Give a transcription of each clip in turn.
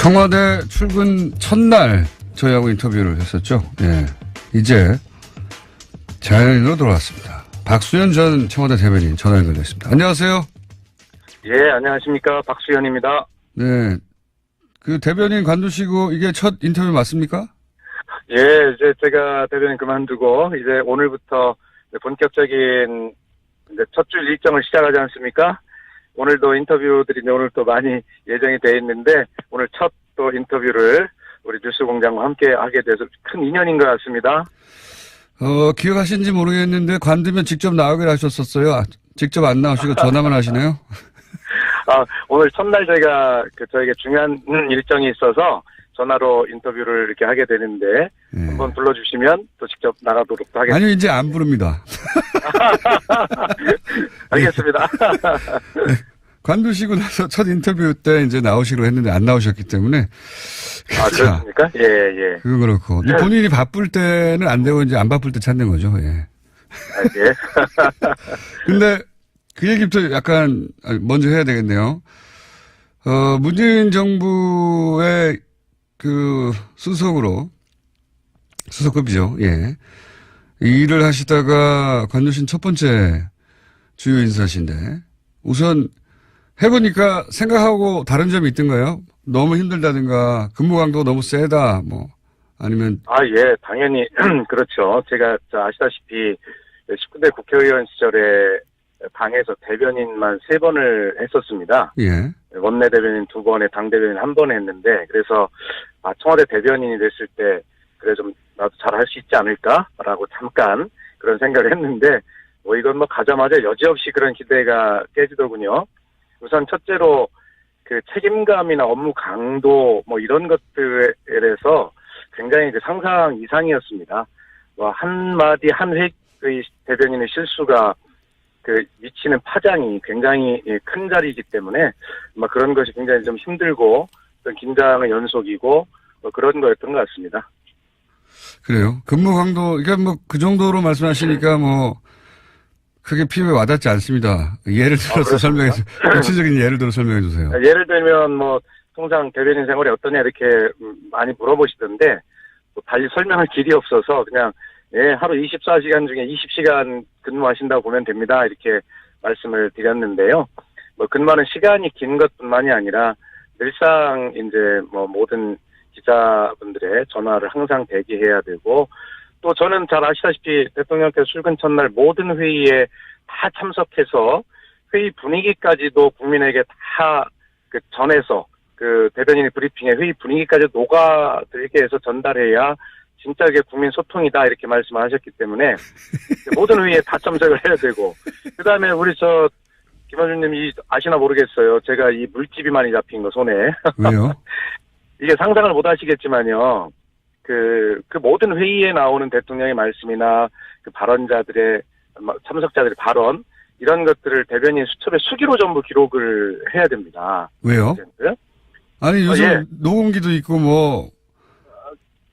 청와대 출근 첫날 저희하고 인터뷰를 했었죠. 예. 이제 자연인으로 돌아왔습니다. 박수현 전 청와대 대변인 전화 연결됐습니다. 안녕하세요. 예, 안녕하십니까. 박수현입니다. 네. 그 대변인 관두시고 이게 첫 인터뷰 맞습니까? 예, 이제 제가 대변인 그만두고 이제 오늘부터 본격적인 이제 첫 줄 일정을 시작하지 않습니까? 오늘도 인터뷰들이 오늘 또 많이 예정이 돼 있는데 오늘 첫 또 인터뷰를 우리 뉴스공장과 함께 하게 돼서 큰 인연인 것 같습니다. 기억하시는지 모르겠는데 관두면 직접 나오기로 하셨었어요. 직접 안 나오시고 전화만 하시네요. 오늘 첫날 저에게 중요한 일정이 있어서 전화로 인터뷰를 이렇게 하게 되는데 예. 한번 불러주시면 또 직접 나가도록 하겠습니다. 아니요, 이제 안 부릅니다. 알겠습니다. 네. 관두시고 나서 첫 인터뷰 때 이제 나오시기로 했는데 안 나오셨기 때문에. 그렇습니까? 예, 예. 그건 그렇고. 본인이 바쁠 때는 안 되고 이제 안 바쁠 때 찾는 거죠, 예. 예. 근데 그 얘기부터 약간 먼저 해야 되겠네요. 문재인 정부의 그 수석급이죠, 예. 이 일을 하시다가 관두신 첫 번째 주요 인사신데 우선 해보니까 생각하고 다른 점이 있던가요? 너무 힘들다든가 근무 강도가 너무 세다 아니면 예, 당연히 그렇죠. 제가 아시다시피 19대 국회의원 시절에 당에서 대변인만 3번을 했었습니다. 예. 원내 대변인 2번에 당 대변인 1번 했는데 그래서 청와대 대변인이 됐을 때 그래 좀 나도 잘할 수 있지 않을까라고 잠깐 그런 생각을 했는데 이건 가자마자 여지없이 그런 기대가 깨지더군요. 우선 첫째로 그 책임감이나 업무 강도 이런 것들에 대해서 굉장히 그 상상 이상이었습니다. 한마디 한 회의 대변인의 실수가 그 미치는 파장이 굉장히 큰 자리이기 때문에 그런 것이 굉장히 좀 힘들고 어떤 긴장의 연속이고 그런 거였던 것 같습니다. 그래요? 근무 강도, 그러니까 그 정도로 말씀하시니까 크게 피부에 와닿지 않습니다. 예를 들어서 설명해 주세요. 구체적인 예를 들어 설명해 주세요. 예를 들면 통상 대변인 생활이 어떠냐 이렇게 많이 물어보시던데 달리 설명할 길이 없어서 그냥 하루 24시간 중에 20시간 근무하신다고 보면 됩니다. 이렇게 말씀을 드렸는데요. 근무하는 시간이 긴 것뿐만이 아니라 늘상 이제 모든 기자분들의 전화를 항상 대기해야 되고 또 저는 잘 아시다시피 대통령께서 출근 첫날 모든 회의에 다 참석해서 회의 분위기까지도 국민에게 다 전해서 그 대변인의 브리핑에 회의 분위기까지 녹아들게 해서 전달해야 진짜 이게 국민 소통이다 이렇게 말씀하셨기 때문에 모든 회의에 다 참석을 해야 되고 그다음에 우리 김원준님이 아시나 모르겠어요. 제가 이 물집이 많이 잡힌 거 손에. 왜요? 이게 상상을 못 하시겠지만요. 그 모든 회의에 나오는 대통령의 말씀이나 그 발언자들의 참석자들의 발언 이런 것들을 대변인 수첩에 수기로 전부 기록을 해야 됩니다. 왜요? 아니 요즘 녹음기도 있고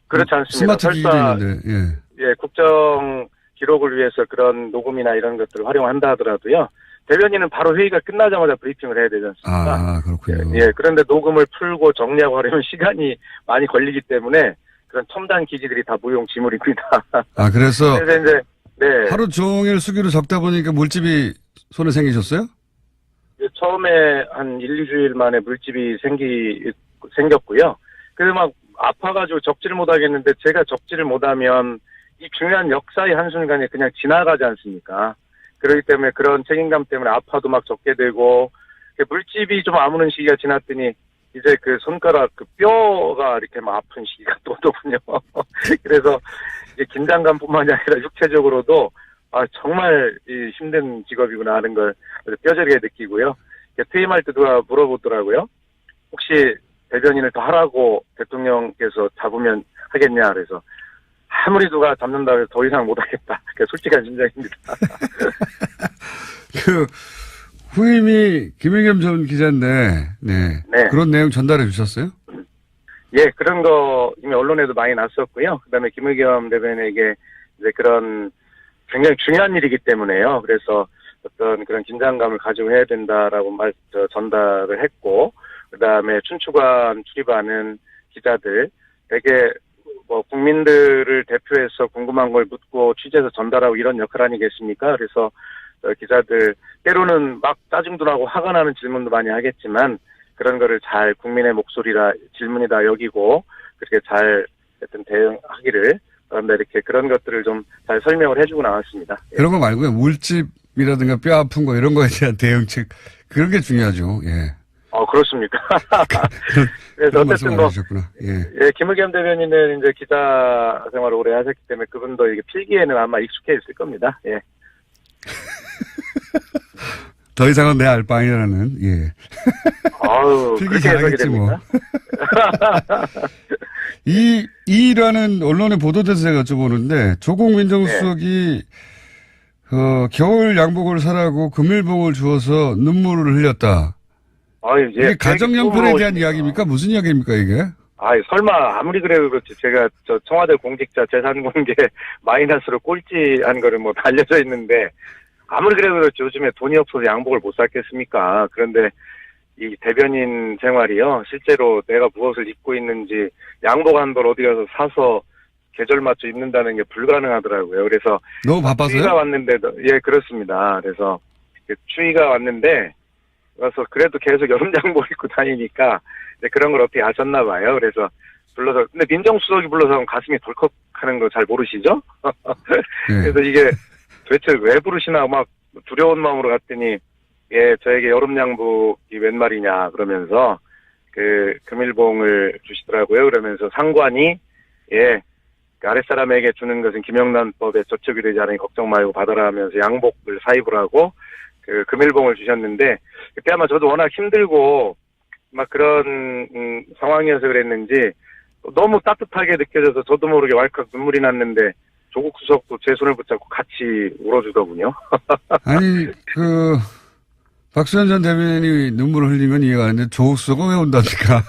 그렇지 않습니다. 스마트 기기도 있는데 국정 기록을 위해서 그런 녹음이나 이런 것들을 활용한다 하더라도요. 대변인은 바로 회의가 끝나자마자 브리핑을 해야 되지 않습니까? 그렇군요. 그런데 녹음을 풀고 정리하고 하려면 시간이 많이 걸리기 때문에 그런 첨단 기기들이 다 무용지물입니다. 그래서 이제 하루 종일 수기로 적다 보니까 물집이 손에 생기셨어요? 처음에 한 1, 2주일 만에 물집이 생겼고요. 그래서 아파가지고 적지를 못하겠는데 제가 적지를 못하면 이 중요한 역사의 한순간에 그냥 지나가지 않습니까? 그렇기 때문에 그런 책임감 때문에 아파도 적게 되고 물집이 좀 아무는 시기가 지났더니 이제 그 손가락 그 뼈가 이렇게 아픈 시기가 또 오더군요. 그래서 긴장감뿐만이 아니라 육체적으로도 정말 힘든 직업이구나 하는 걸 뼈저리게 느끼고요. 퇴임할 때 누가 물어보더라고요. 혹시 대변인을 더 하라고 대통령께서 잡으면 하겠냐 그래서 아무리 누가 잡는다고 해서 더 이상 못하겠다. 솔직한 심정입니다. 후임이 김의겸 전 기자인데, 네. 그런 내용 전달해 주셨어요? 예, 그런 거 이미 언론에도 많이 났었고요. 그 다음에 김의겸 대변인에게 이제 그런 굉장히 중요한 일이기 때문에요. 그래서 어떤 그런 긴장감을 가지고 해야 된다라고 전달을 했고, 그다음에 춘추관 출입하는 기자들, 되게 뭐 국민들을 대표해서 궁금한 걸 묻고 취재해서 전달하고 이런 역할 아니겠습니까? 그래서 기자들 때로는 막 짜증도 나고 화가 나는 질문도 많이 하겠지만 그런 거를 잘 국민의 목소리라 질문이다 여기고 그렇게 잘 하여튼 대응하기를 그런데 이렇게 그런 것들을 좀 잘 설명을 해주고 나왔습니다. 예. 그런 거 말고요. 물집이라든가 뼈 아픈 거 이런 거에 대한 대응책 그런 게 중요하죠. 예. 그렇습니까? 그래서 그런 어쨌든 말씀 안 하셨구나. 예. 김의겸 대변인은 이제 기자 생활을 오래 하셨기 때문에 그분도 이게 필기에는 아마 익숙해 있을 겁니다. 예. 더 이상은 내 알바이라는, 예. 필기 그렇게 해석이 잘하겠지 뭐. 됩니까? 이 일화는 언론에 보도돼서 제가 여쭤보는데, 조국 민정수석이, 겨울 양복을 사라고 금일봉을 주어서 눈물을 흘렸다. 이게 가정연편에 대한 이야기입니까? 무슨 이야기입니까, 이게? 설마, 아무리 그래도 그렇지. 제가 청와대 공직자 재산 공개 마이너스로 꼴찌한 거를 뭐 알려져 있는데, 아무리 그래도 그렇지. 요즘에 돈이 없어서 양복을 못 샀겠습니까? 그런데 이 대변인 생활이요. 실제로 내가 무엇을 입고 있는지 양복 한 벌 어디 가서 사서 계절 맞춰 입는다는 게 불가능하더라고요. 그래서. 너무 바빠서요? 추위가 왔는데도, 예, 그렇습니다. 그래서 추위가 왔는데, 그래서 그래도 계속 여름 양복 입고 다니니까 이제 그런 걸 어떻게 아셨나 봐요. 그래서 불러서 근데 민정수석이 불러서 가슴이 덜컥 하는 거 잘 모르시죠? 네. 그래서 이게 도대체 왜 부르시나 막 두려운 마음으로 갔더니 예 저에게 여름 양복이 웬 말이냐 그러면서 그 금일봉을 주시더라고요. 그러면서 상관이 예 그 아랫사람에게 주는 것은 김영란법에 저촉이 되지 않으니 걱정 말고 받아라 하면서 양복을 사입으라고 그 금일봉을 주셨는데 그때 아마 저도 워낙 힘들고 막 그런 상황이어서 그랬는지 너무 따뜻하게 느껴져서 저도 모르게 왈칵 눈물이 났는데 조국 수석도 제 손을 붙잡고 같이 울어주더군요. 아니 박수현 전 대변인이 눈물을 흘린 건 이해가 안 되는데 조국 수석은 왜 온답니까?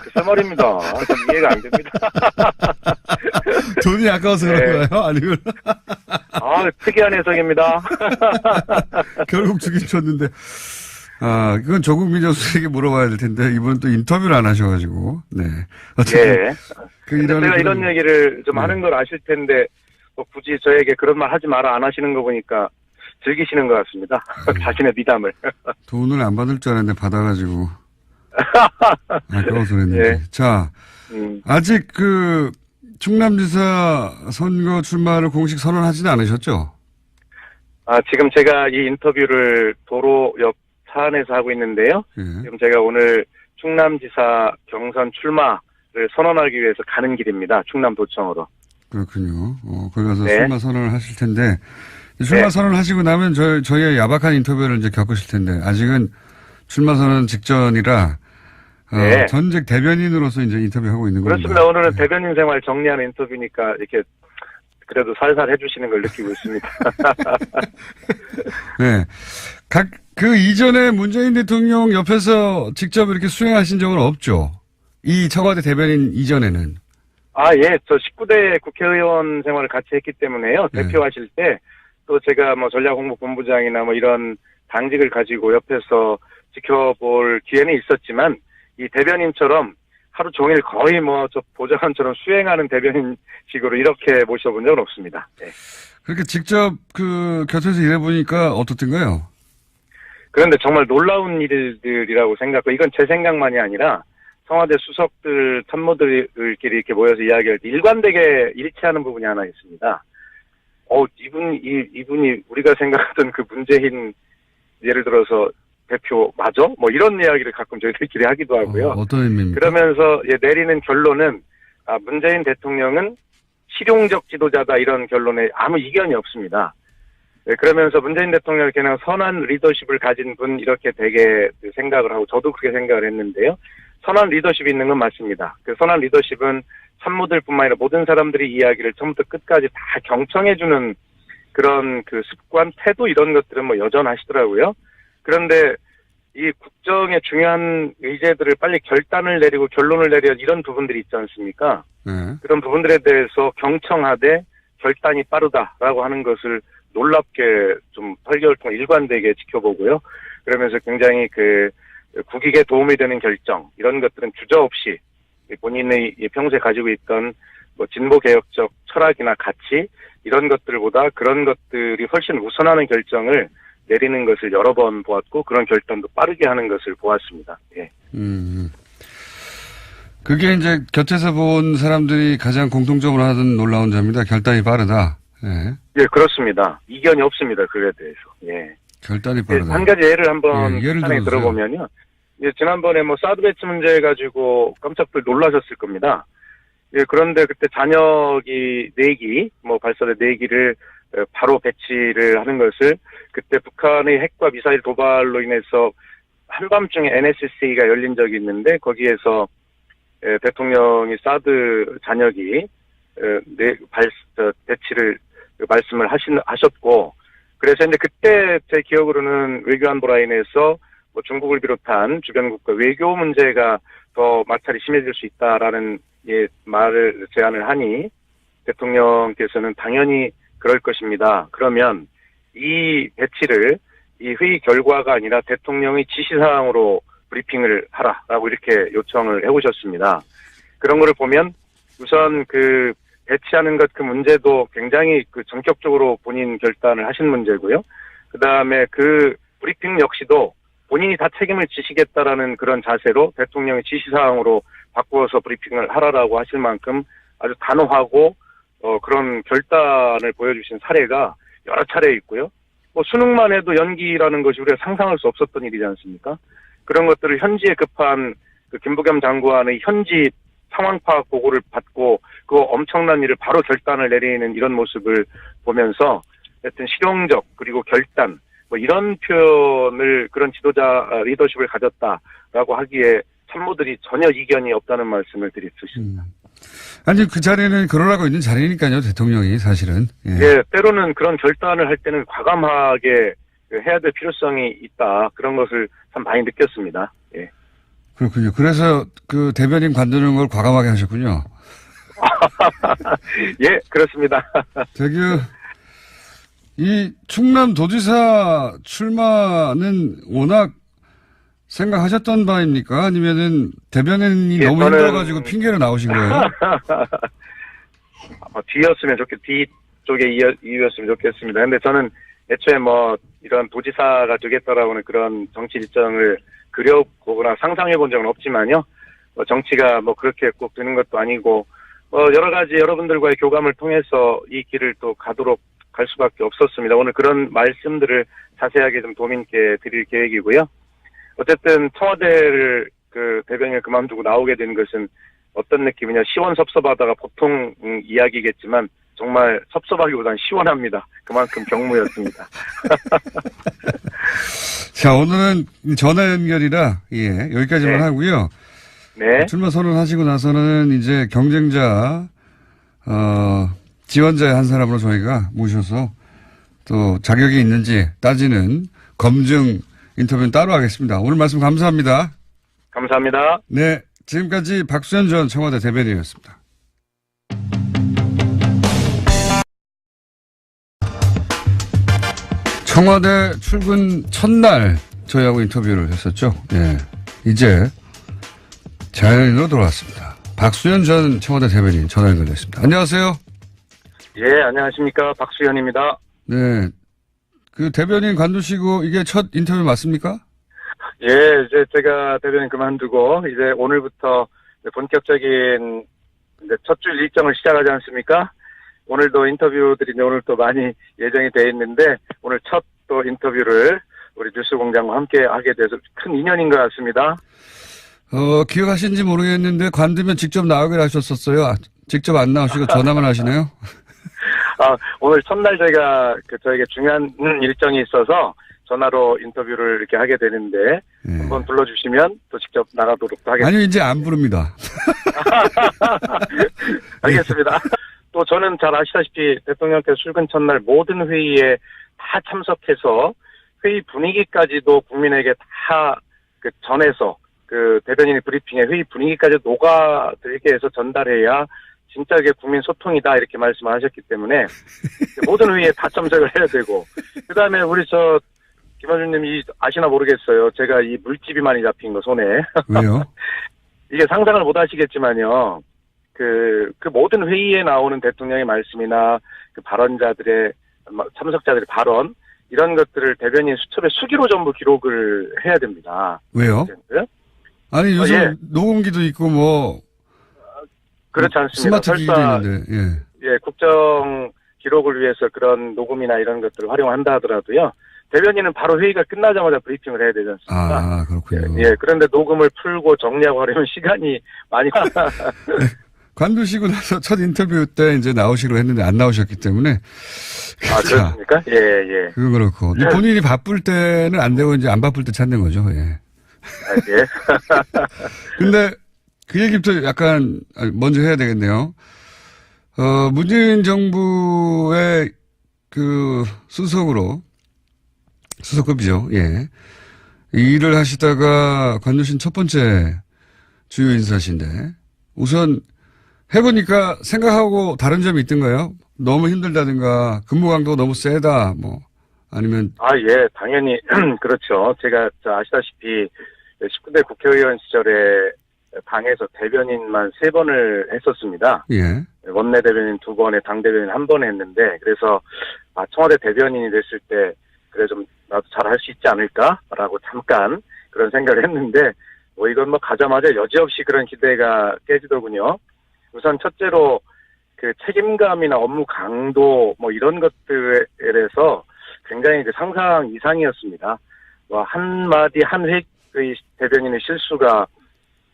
글쎄 말입니다. 좀 이해가 안 됩니다. 돈이 아까워서 그런가요? 아니면 특이한 해석입니다. 결국 주긴 줬는데 그건 조국 민정수석에게 물어봐야 될 텐데 이분은 또 인터뷰를 안 하셔가지고 네. 어쨌든 예. 제가 이런 얘기를 좀 하는 걸 아실 텐데 뭐 굳이 저에게 그런 말 하지 마라 안 하시는 거 보니까 즐기시는 것 같습니다. 자신의 미담을. 돈을 안 받을 줄 알았는데 받아가지고 아까워서 그랬는데. 예. 자 아직 충남지사 선거 출마를 공식 선언하지는 않으셨죠? 지금 제가 이 인터뷰를 도로 옆 차 안에서 하고 있는데요. 예. 지금 제가 오늘 충남지사 경선 출마를 선언하기 위해서 가는 길입니다. 충남도청으로. 그렇군요. 거기 가서 네. 출마 선언을 하실 텐데 출마 선언을 하시고 나면 저희의 야박한 인터뷰를 이제 겪으실 텐데 아직은 출마 선언 직전이라 네. 전직 대변인으로서 이제 인터뷰하고 있는 겁니다. 그렇습니다. 오늘은 대변인 생활 정리하는 인터뷰니까 이렇게 그래도 살살 해주시는 걸 느끼고 있습니다. 네. 그 이전에 문재인 대통령 옆에서 직접 이렇게 수행하신 적은 없죠? 이 청와대 대변인 이전에는. 예. 저 19대 국회의원 생활을 같이 했기 때문에요. 네. 대표하실 때 또 제가 뭐 전략홍보본부장이나 뭐 이런 당직을 가지고 옆에서 지켜볼 기회는 있었지만 이 대변인처럼 하루 종일 거의 뭐 저 보좌관처럼 수행하는 대변인식으로 이렇게 모셔본 적은 없습니다. 네. 그렇게 직접 곁에서 일해보니까 어떻던가요? 그런데 정말 놀라운 일들이라고 생각하고 이건 제 생각만이 아니라 청와대 수석들 참모들끼리 이렇게 모여서 이야기할 때 일관되게 일치하는 부분이 하나 있습니다. 이분이 우리가 생각하던 그 문재인 예를 들어서 대표 맞아? 뭐 이런 이야기를 가끔 저희들끼리 하기도 하고요. 어떤 의미입니까? 그러면서 내리는 결론은 문재인 대통령은 실용적 지도자다 이런 결론에 아무 이견이 없습니다. 네, 그러면서 문재인 대통령이 그냥 선한 리더십을 가진 분 이렇게 되게 생각을 하고 저도 그렇게 생각을 했는데요. 선한 리더십이 있는 건 맞습니다. 그 선한 리더십은 참모들뿐만 아니라 모든 사람들이 이야기를 처음부터 끝까지 다 경청해주는 그런 그 습관, 태도 이런 것들은 뭐 여전하시더라고요. 그런데 이 국정의 중요한 의제들을 빨리 결단을 내리고 결론을 내려 이런 부분들이 있지 않습니까? 네. 그런 부분들에 대해서 경청하되 결단이 빠르다라고 하는 것을 놀랍게 좀 8개월 동안 일관되게 지켜보고요. 그러면서 굉장히 국익에 도움이 되는 결정 이런 것들은 주저없이 본인의 평소에 가지고 있던 뭐 진보 개혁적 철학이나 가치 이런 것들보다 그런 것들이 훨씬 우선하는 결정을 내리는 것을 여러 번 보았고 그런 결단도 빠르게 하는 것을 보았습니다. 예. 그게 이제 곁에서 본 사람들이 가장 공통적으로 하던 놀라운 점입니다. 결단이 빠르다. 예. 예, 그렇습니다. 이견이 없습니다. 그에 대해서. 예. 결단이 빠르다. 예, 한 가지 예를 한번 예를 간단히 들어보세요. 들어보면요. 예, 지난번에 뭐 사드 배치 문제 가지고 깜짝들 놀라셨을 겁니다. 예, 그런데 그때 잔여기 4기, 뭐 발사대 4기를 바로 배치를 하는 것을 그때 북한의 핵과 미사일 도발로 인해서 한밤중에 NSC가 열린 적이 있는데 거기에서 대통령이 사드 잔여기 배치를 말씀을 하셨고 그래서 이제 그때 제 기억으로는 외교안보 라인에서 뭐 중국을 비롯한 주변 국가 외교 문제가 더 마찰이 심해질 수 있다라는 말을 제안을 하니 대통령께서는 당연히 그럴 것입니다. 그러면 이 배치를 이 회의 결과가 아니라 대통령의 지시사항으로 브리핑을 하라라고 이렇게 요청을 해오셨습니다. 그런 거를 보면 우선 그 배치하는 것 그 문제도 굉장히 그 전격적으로 본인 결단을 하신 문제고요. 그 다음에 그 브리핑 역시도 본인이 다 책임을 지시겠다라는 그런 자세로 대통령의 지시사항으로 바꾸어서 브리핑을 하라라고 하실 만큼 아주 단호하고 그런 결단을 보여주신 사례가 여러 차례 있고요. 뭐 수능만 해도 연기라는 것이 우리가 상상할 수 없었던 일이지 않습니까? 그런 것들을 현지에 급한 그 김부겸 장관의 현지 상황 파악 보고를 받고 그 엄청난 일을 바로 결단을 내리는 이런 모습을 보면서 하여튼 실용적 그리고 결단 뭐 이런 표현을 그런 지도자 리더십을 가졌다라고 하기에 참모들이 전혀 이견이 없다는 말씀을 드릴 수 있습니다. 아니 그 자리는 그러라고 있는 자리니까요. 대통령이 사실은. 예, 때로는 그런 결단을 할 때는 과감하게 해야 될 필요성이 있다. 그런 것을 참 많이 느꼈습니다. 예. 그렇군요. 그래서 그 대변인 관두는 걸 과감하게 하셨군요. 예, 그렇습니다. 이 충남도지사 출마는 워낙 생각하셨던 바입니까? 아니면은 대변인이 너무 힘들어가지고 핑계로 나오신 거예요? 뒤였으면 뒤쪽에 이유였으면 좋겠습니다. 근데 저는 애초에 뭐 이런 도지사가 되겠다라고는 그런 정치 일정을 그려보거나 상상해본 적은 없지만요. 뭐 정치가 뭐 그렇게 꼭 되는 것도 아니고 여러 가지 여러분들과의 교감을 통해서 이 길을 또 갈 수밖에 없었습니다. 오늘 그런 말씀들을 자세하게 좀 도민께 드릴 계획이고요. 어쨌든 청와대를 그 대변인을 그만두고 나오게 된 것은 어떤 느낌이냐 시원섭섭하다가 보통 이야기겠지만 정말 섭섭하기보다는 시원합니다. 그만큼 경무였습니다. 자, 오늘은 전화 연결이라 여기까지만 네. 하고요. 네. 출마 선언하시고 나서는 이제 경쟁자 지원자의 한 사람으로 저희가 모셔서 또 자격이 있는지 따지는 검증 인터뷰는 따로 하겠습니다. 오늘 말씀 감사합니다. 감사합니다. 네, 지금까지 박수현 전 청와대 대변인이었습니다. 청와대 출근 첫날 저희하고 인터뷰를 했었죠. 예, 이제 자연인으로 돌아왔습니다. 박수현 전 청와대 대변인 전화 연결됐습니다. 안녕하세요. 예, 안녕하십니까. 박수현입니다. 네, 그 대변인 관두시고 이게 첫 인터뷰 맞습니까? 예, 이제 제가 대변인 그만두고 이제 오늘부터 본격적인 이제 첫 줄 일정을 시작하지 않습니까? 오늘도 인터뷰들이 오늘 또 많이 예정이 돼 있는데 오늘 첫 또 인터뷰를 우리 뉴스공장과 함께 하게 돼서 큰 인연인 것 같습니다. 기억하시는지 모르겠는데 관두면 직접 나오기로 하셨었어요. 직접 안 나오시고 전화만 하시네요. 오늘 첫날 제가 저에게 중요한 일정이 있어서 전화로 인터뷰를 이렇게 하게 되는데 한번 불러주시면 또 직접 나가도록 하겠습니다. 아니요, 이제 안 부릅니다. 알겠습니다. 또 저는 잘 아시다시피 대통령께서 출근 첫날 모든 회의에 다 참석해서 회의 분위기까지도 국민에게 다 전해서 대변인의 브리핑에 회의 분위기까지 녹아들게 해서 전달해야 진짜 이게 국민 소통이다 이렇게 말씀을 하셨기 때문에 모든 회의에 다 참석을 해야 되고 그다음에 우리 김원준님이 아시나 모르겠어요. 제가 이 물집이 많이 잡힌 거 손에. 왜요? 이게 상상을 못 하시겠지만요. 그 모든 회의에 나오는 대통령의 말씀이나 그 발언자들의 참석자들의 발언 이런 것들을 대변인 수첩에 수기로 전부 기록을 해야 됩니다. 왜요? 아니 요즘 예. 녹음기도 있고 뭐 그렇지 않습니다. 스마트 기기도 있는데 예, 국정 기록을 위해서 그런 녹음이나 이런 것들을 활용한다 하더라도요. 대변인은 바로 회의가 끝나자마자 브리핑을 해야 되지 않습니까? 아 그렇군요. 예, 그런데 녹음을 풀고 정리하고 하려면 시간이 많이 관두시고 나서 첫 인터뷰 때 이제 나오시기로 했는데 안 나오셨기 때문에. 아, 그렇습니까? 예, 예. 그건 그렇고. 본인이 바쁠 때는 안 되고 이제 안 바쁠 때 찾는 거죠. 예. 아, 예. 근데 그 얘기부터 약간 먼저 해야 되겠네요. 문재인 정부의 그 수석급이죠. 예. 이 일을 하시다가 관두신 첫 번째 주요 인사신데 우선 해보니까 생각하고 다른 점이 있던가요? 너무 힘들다든가 근무 강도가 너무 세다 뭐 아니면 아, 예, 당연히 그렇죠. 제가 아시다시피 19대 국회의원 시절에 당에서 대변인만 3번을 했었습니다. 예. 원내 대변인 2번에 당 대변인 1번 했는데 그래서 청와대 대변인이 됐을 때 그래 좀 나도 잘할 수 있지 않을까라고 잠깐 그런 생각을 했는데 뭐 이건 뭐 가자마자 여지없이 그런 기대가 깨지더군요. 우선 첫째로 그 책임감이나 업무 강도 뭐 이런 것들에서 굉장히 그 상상 이상이었습니다. 뭐 한마디 한 회의 대변인의 실수가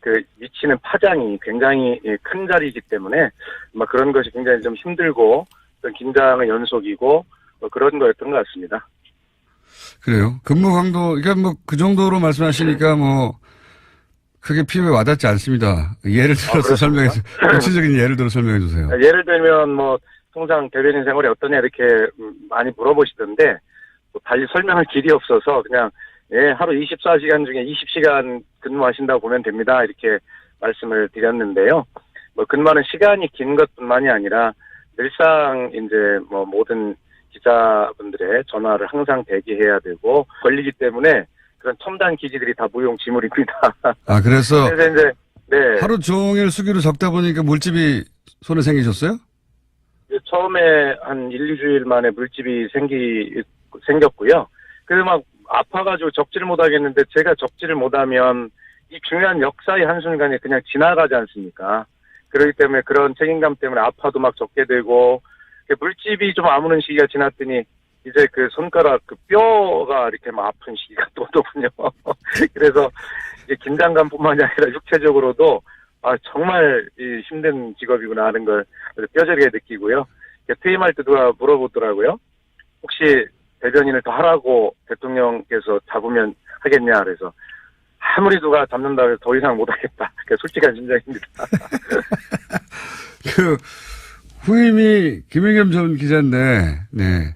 그 미치는 파장이 굉장히 큰 자리이기 때문에 막 그런 것이 굉장히 좀 힘들고 어떤 긴장의 연속이고 뭐 그런 거였던 것 같습니다. 그래요. 근무 강도 그러니까 뭐 그 정도로 말씀하시니까 뭐 크게 피부에 와닿지 않습니다. 예를 들어서 설명해 주세요. 구체적인 예를 들어 설명해 주세요. 예를 들면 뭐 통상 대변인 생활이 어떠냐 이렇게 많이 물어보시던데 뭐 달리 설명할 길이 없어서 그냥 예, 하루 24시간 중에 20시간 근무하신다고 보면 됩니다. 이렇게 말씀을 드렸는데요. 뭐 근무하는 시간이 긴 것뿐만이 아니라 늘상 이제 뭐 모든 기자분들의 전화를 항상 대기해야 되고 걸리기 때문에 그런 첨단 기기들이 다 무용지물입니다. 아, 그래서 이제 네. 하루 종일 수기로 적다 보니까 물집이 손에 생기셨어요? 처음에 한 1, 2주일 만에 물집이 생겼고요. 그래서 막 아파가지고 적지를 못하겠는데 제가 적지를 못하면 이 중요한 역사의 한순간에 그냥 지나가지 않습니까? 그렇기 때문에 그런 책임감 때문에 아파도 막 적게 되고 물집이 좀 아무는 시기가 지났더니 이제 그 손가락 그 뼈가 이렇게 막 아픈 시기가 또 오더군요. 그래서 이제 긴장감뿐만이 아니라 육체적으로도 아 정말 이 힘든 직업이구나 하는 걸 뼈저리게 느끼고요. 퇴임할 때 누가 물어보더라고요. 혹시 대변인을 더 하라고 대통령께서 잡으면 하겠냐 그래서 아무리 누가 잡는다고 해서 더 이상 못하겠다. 솔직한 심정입니다. 그 후임이 김영겸 전 기자인데 네.